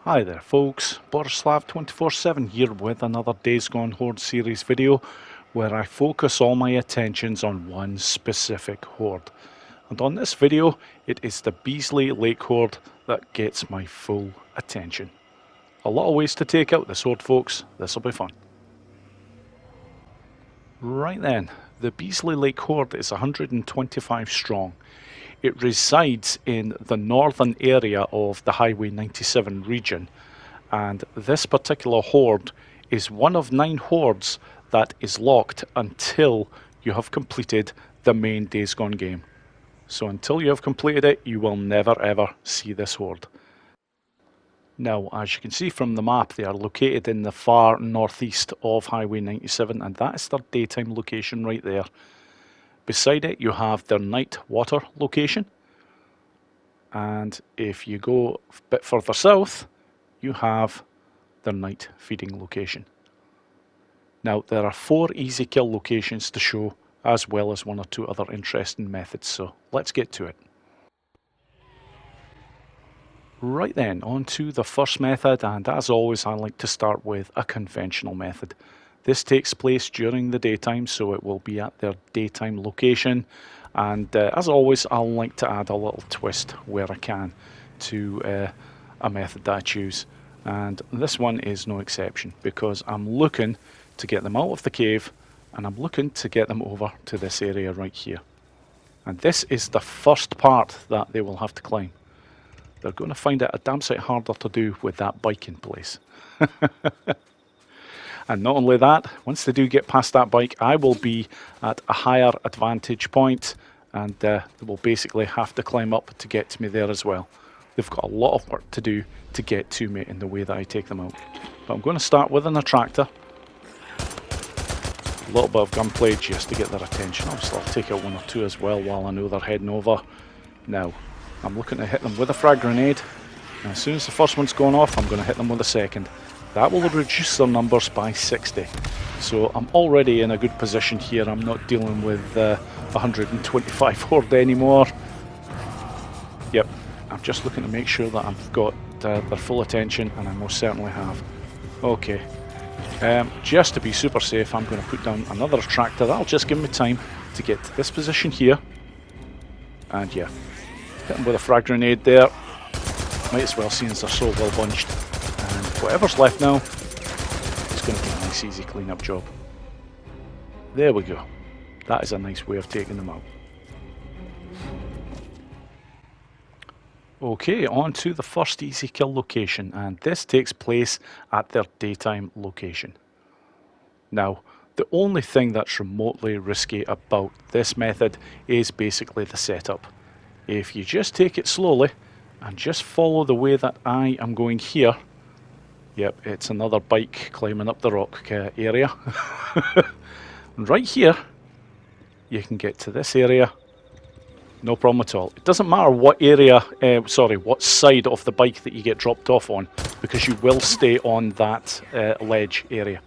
Hi there folks, Borislav247 here with another Days Gone Horde series video where I focus all my attentions on one specific horde. And on this video it is the Beasley Lake Horde that gets my full attention. A lot of ways to take out this horde folks, this'll be fun. Right then, the Beasley Lake Horde is 125 strong. It resides in the northern area of the Highway 97 region, and this particular horde is one of 9 hordes that is locked until you have completed the main Days Gone game. So until you have completed it, you will never ever see this horde. Now, as you can see from the map, they are located in the far northeast of Highway 97, and that is their daytime location right there. Beside it, you have their night water location. And if you go a bit further south, you have their night feeding location. Now, there are 4 easy kill locations to show, as well as 1 or 2 other interesting methods, so let's get to it. Right then, on to the first method, and as always I like to start with a conventional method. This takes place during the daytime, so it will be at their daytime location, and as always I'll like to add a little twist where I can to a method that I choose, and this one is no exception because I'm looking to get them out of the cave and I'm looking to get them over to this area right here. And this is the first part that they will have to climb. They're going to find it a damn sight harder to do with that bike in place. And not only that, once they do get past that bike, I will be at a higher advantage point, and they will basically have to climb up to get to me there as well. They've got a lot of work to do to get to me in the way that I take them out. But I'm going to start with an attractor. A little bit of gunplay just to get their attention. Obviously I'll take out 1 or 2 as well while I know they're heading over. Now, I'm looking to hit them with a frag grenade. And as soon as the first one's gone off, I'm going to hit them with a second. That will reduce their numbers by 60. So I'm already in a good position here. I'm not dealing with 125 horde anymore. Yep, I'm just looking to make sure that I've got their full attention, and I most certainly have. Okay, just to be super safe, I'm going to put down another attractor. That'll just give me time to get to this position here. And yeah, hit them with a frag grenade there. Might as well, seeing as they're so well bunched. And whatever's left now, it's going to be a nice easy clean up job. There we go. That is a nice way of taking them out. Okay, on to the first easy kill location, and this takes place at their daytime location. Now, the only thing that's remotely risky about this method is basically the setup. If you just take it slowly and just follow the way that I am going here. Yep, it's another bike climbing up the rock area. And right here, you can get to this area, no problem at all. It doesn't matter what area, what side of the bike that you get dropped off on, because you will stay on that ledge area.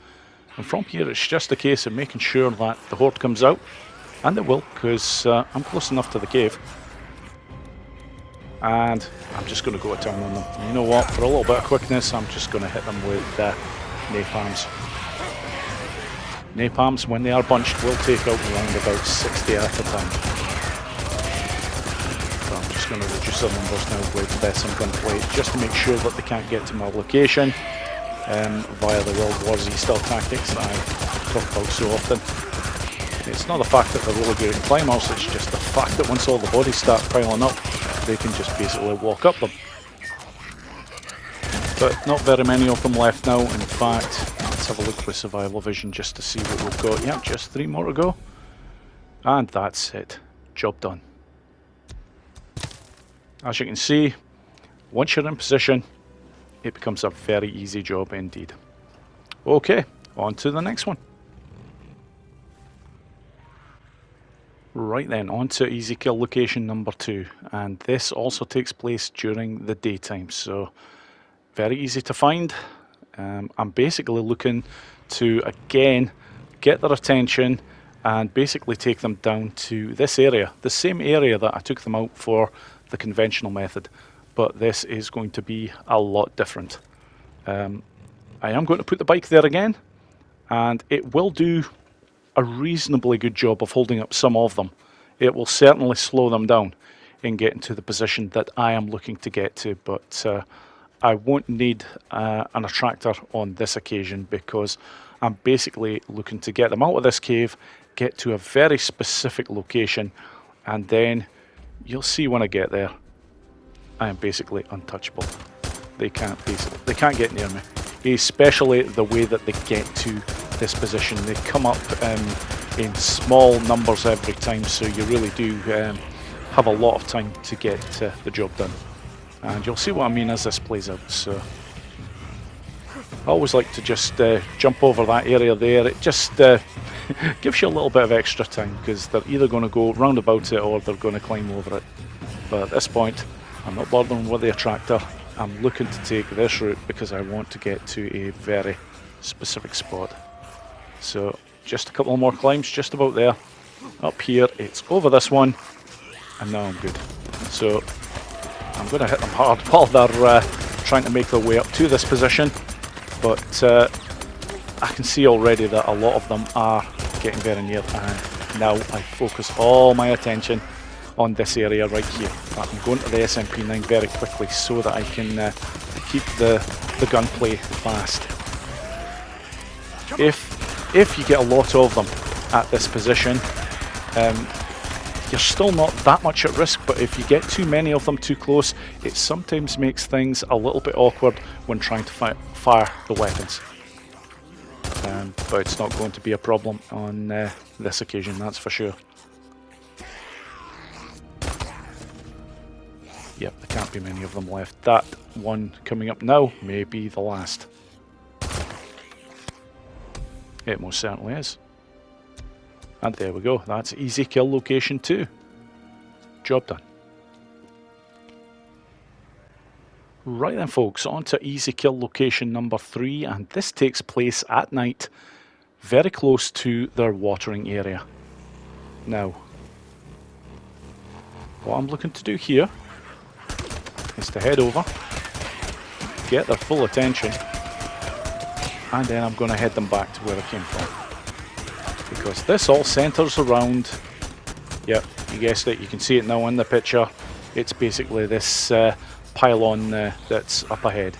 And from here, it's just a case of making sure that the horde comes out, and it will, because I'm close enough to the cave. And I'm just going to go to town on them. And you know what? For a little bit of quickness, I'm just going to hit them with napalms. Napalms, when they are bunched, will take out around about 60 at a time. So I'm just going to reduce their numbers now with some gunplay, just to make sure that they can't get to my location via the World War Z style tactics that I talk about so often. It's not the fact that they're really good at climbers, it's just the fact that once all the bodies start piling up, they can just basically walk up them. But not very many of them left now. In fact, let's have a look with survival vision just to see what we've got. Yeah, just 3 more to go. And that's it. Job done. As you can see, once you're in position, it becomes a very easy job indeed. Okay, on to the next one. Right then, on to easy kill location number 2, and this also takes place during the daytime, so very easy to find. I'm basically looking to again get their attention and basically take them down to this area, the same area that I took them out for the conventional method, but this is going to be a lot different. I am going to put the bike there again, and it will do a reasonably good job of holding up some of them. It will certainly slow them down in getting to the position that I am looking to get to, but I won't need an attractor on this occasion because I'm basically looking to get them out of this cave, get to a very specific location, and then you'll see when I get there, I am basically untouchable. They can't get near me, especially the way that they get to this position. They come up in small numbers every time, so you really do have a lot of time to get the job done. And you'll see what I mean as this plays out. So I always like to just jump over that area there. It just gives you a little bit of extra time because they're either going to go round about it or they're going to climb over it. But at this point, I'm not bothering with the attractor. I'm looking to take this route because I want to get to a very specific spot. So just a couple more climbs, just about there. Up here, it's over this one, and now I'm good. So I'm going to hit them hard while they're trying to make their way up to this position. But I can see already that a lot of them are getting very near, and now I focus all my attention on this area right here. I'm going to the SMP9 very quickly so that I can keep the gunplay fast. If you get a lot of them at this position, you're still not that much at risk, but if you get too many of them too close, it sometimes makes things a little bit awkward when trying to fire the weapons. But it's not going to be a problem on this occasion, that's for sure. Yep, there can't be many of them left. That one coming up now may be the last. It most certainly is. And there we go, that's easy kill location 2. Job done. Right then folks, on to easy kill location number 3, and this takes place at night, very close to their watering area. Now, what I'm looking to do here is to head over, get their full attention, and then I'm going to head them back to where I came from. Because this all centres around, yep, you guessed it, you can see it now in the picture, it's basically this pylon that's up ahead.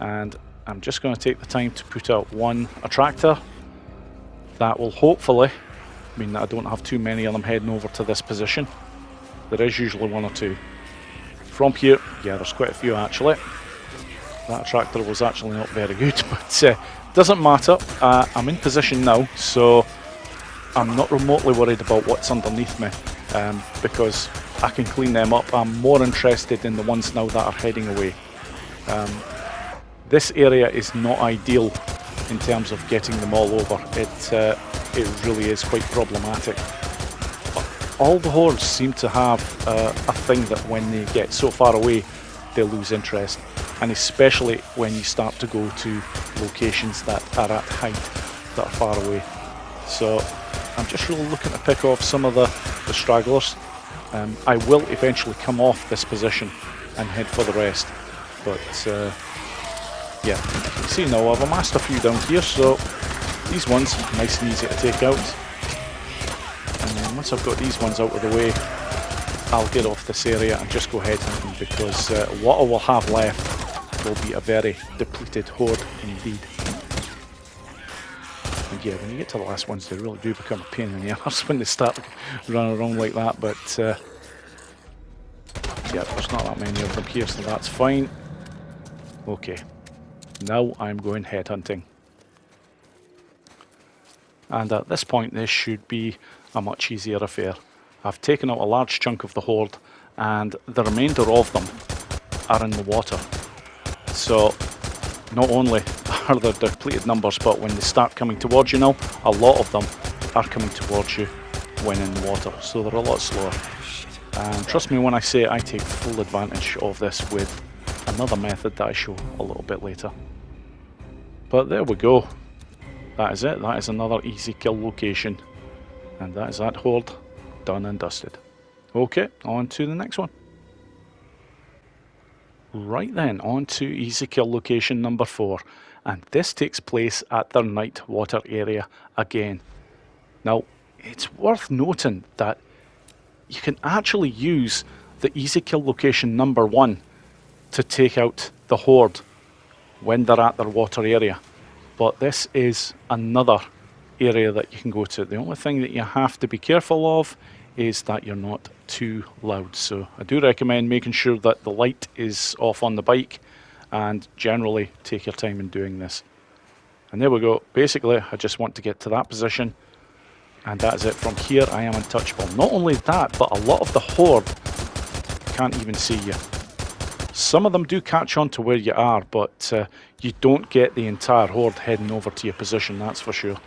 And I'm just going to take the time to put out one attractor. That will hopefully mean that I don't have too many of them heading over to this position. There is usually one or two. From here, yeah, there's quite a few actually. That attractor was actually not very good, but doesn't matter. I'm in position now, so I'm not remotely worried about what's underneath me, because I can clean them up. I'm more interested in the ones now that are heading away. This area is not ideal in terms of getting them all over. It really is quite problematic. All the hordes seem to have a thing that when they get so far away, they lose interest. And especially when you start to go to locations that are at height, that are far away. So I'm just really looking to pick off some of the stragglers. I will eventually come off this position and head for the rest. But yeah, you can see now I've amassed a few down here, so these ones nice and easy to take out. And then once I've got these ones out of the way, I'll get off this area and just go head hunting, because what I will have left will be a very depleted horde indeed. And yeah, when you get to the last ones, they really do become a pain in the arse when they start running around like that, but yeah, there's not that many of them here, so that's fine. Okay, now I'm going head hunting. And at this point, this should be a much easier affair. I've taken out a large chunk of the horde, and the remainder of them are in the water. So not only are there depleted numbers, but when they start coming towards you now, a lot of them are coming towards you when in the water, so they're a lot slower. And trust me when I say I take full advantage of this with another method that I show a little bit later. But there we go. That is it. That is another easy kill location. And that is that horde done and dusted. Okay, on to the next one. Right then, on to easy kill location number 4, and this takes place at their night water area again. Now, it's worth noting that you can actually use the easy kill location number 1 to take out the horde when they're at their water area, but this is another area that you can go to. The only thing that you have to be careful of is that you're not too loud, so I do recommend making sure that the light is off on the bike, and generally take your time in doing this. And there we go. Basically, I just want to get to that position, and that is it. From here I am untouchable. Not only that, but a lot of the horde can't even see you. Some of them do catch on to where you are, but you don't get the entire horde heading over to your position, that's for sure.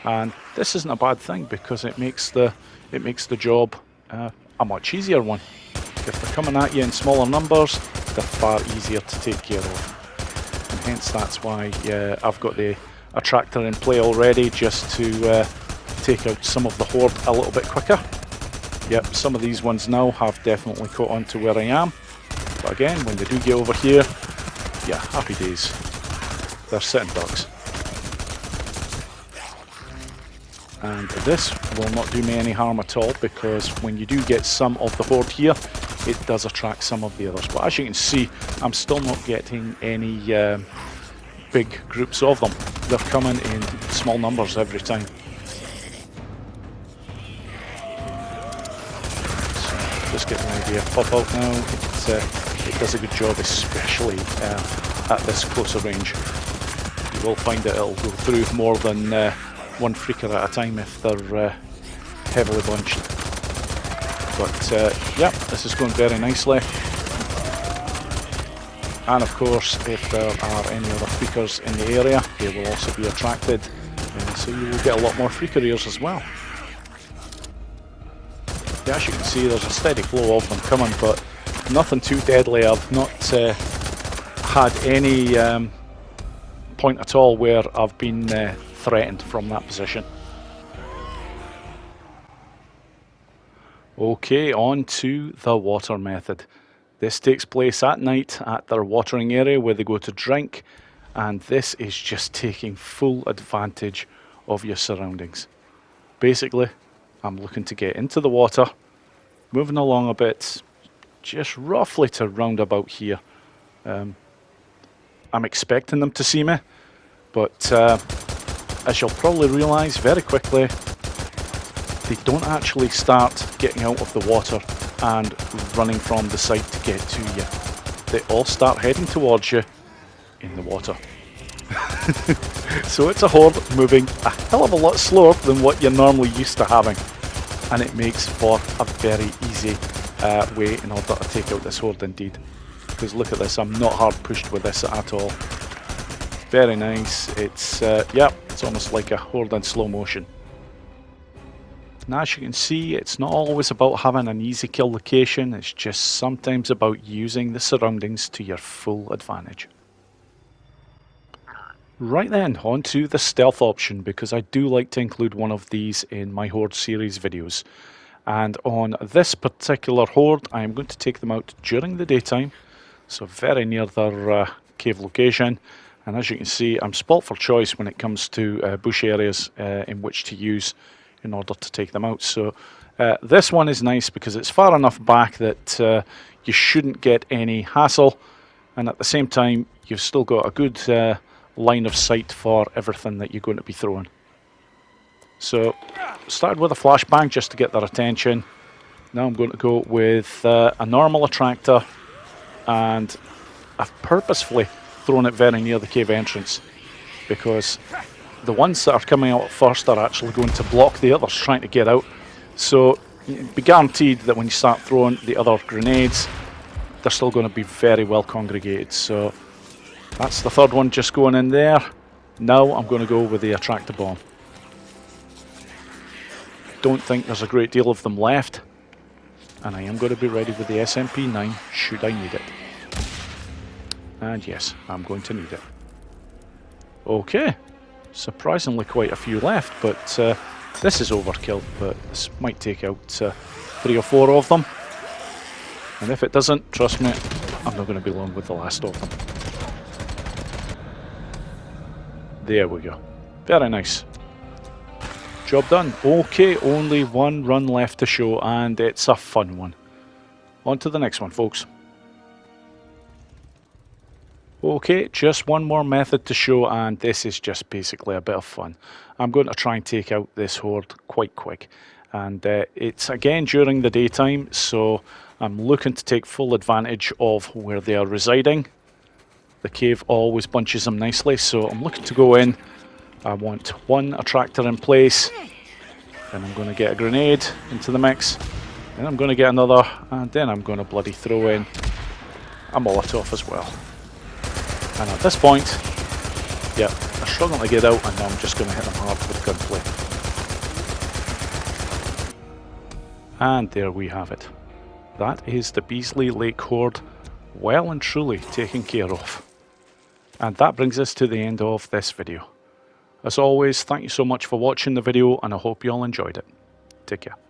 And this isn't a bad thing, because it makes the job a much easier one. If they're coming at you in smaller numbers, they're far easier to take care of. And hence that's why I've got the attractor in play already, just to take out some of the horde a little bit quicker. Yep, some of these ones now have definitely caught on to where I am. But again, when they do get over here, yeah, happy days. They're sitting ducks. And this will not do me any harm at all, because when you do get some of the horde here, it does attract some of the others. But as you can see, I'm still not getting any big groups of them. They're coming in small numbers every time. So just get an idea. Pop out now. It does a good job, especially at this closer range. You will find that it'll go through more than one freaker at a time if they're heavily bunched. But yeah, this is going very nicely. And of course, if there are any other freakers in the area, they will also be attracted, so you will get a lot more freaker ears as well. Yeah, as you can see, there's a steady flow of them coming, but nothing too deadly. I've not had any point at all where I've been threatened from that position. Okay, on to the water method. This takes place at night at their watering area where they go to drink, and this is just taking full advantage of your surroundings. Basically, I'm looking to get into the water, moving along a bit, just roughly to round about here. I'm expecting them to see me, but as you'll probably realise very quickly, they don't actually start getting out of the water and running from the side to get to you. They all start heading towards you in the water. So it's a horde moving a hell of a lot slower than what you're normally used to having, and it makes for a very easy way in order to take out this horde indeed. Because look at this, I'm not hard pushed with this at all. Very nice. It's yeah, it's almost like a horde in slow motion. Now, as you can see, it's not always about having an easy kill location, it's just sometimes about using the surroundings to your full advantage. Right then, on to the stealth option, because I do like to include one of these in my Horde series videos. And on this particular horde, I am going to take them out during the daytime, so very near their cave location. And as you can see, I'm spoilt for choice when it comes to bush areas in which to use in order to take them out. So this one is nice because it's far enough back that you shouldn't get any hassle, and at the same time you've still got a good line of sight for everything that you're going to be throwing. So started with a flashbang just to get their attention. Now I'm going to go with a normal attractor, and I've purposefully thrown it very near the cave entrance, because the ones that are coming out first are actually going to block the others trying to get out. So be guaranteed that when you start throwing the other grenades, they're still going to be very well congregated. So that's the third one just going in there. Now I'm going to go with the attractor bomb. Don't think there's a great deal of them left, and I am going to be ready with the SMP-9 should I need it. And yes, I'm going to need it. Okay. Surprisingly quite a few left, but this is overkill, but this might take out 3 or 4 of them. And if it doesn't, trust me, I'm not going to be long with the last of them. There we go. Very nice. Job done. Okay, only one run left to show, and it's a fun one. On to the next one, folks. Okay, just one more method to show, and this is just basically a bit of fun. I'm going to try and take out this horde quite quick. And it's again during the daytime, so I'm looking to take full advantage of where they are residing. The cave always bunches them nicely, so I'm looking to go in. I want one attractor in place, then I'm going to get a grenade into the mix, then I'm going to get another, and then I'm going to bloody throw in a Molotov as well. And at this point, yeah, they're struggling to get out, and I'm just going to hit them hard with gunplay. And there we have it. That is the Beasley Lake Horde well and truly taken care of. And that brings us to the end of this video. As always, thank you so much for watching the video, and I hope you all enjoyed it. Take care.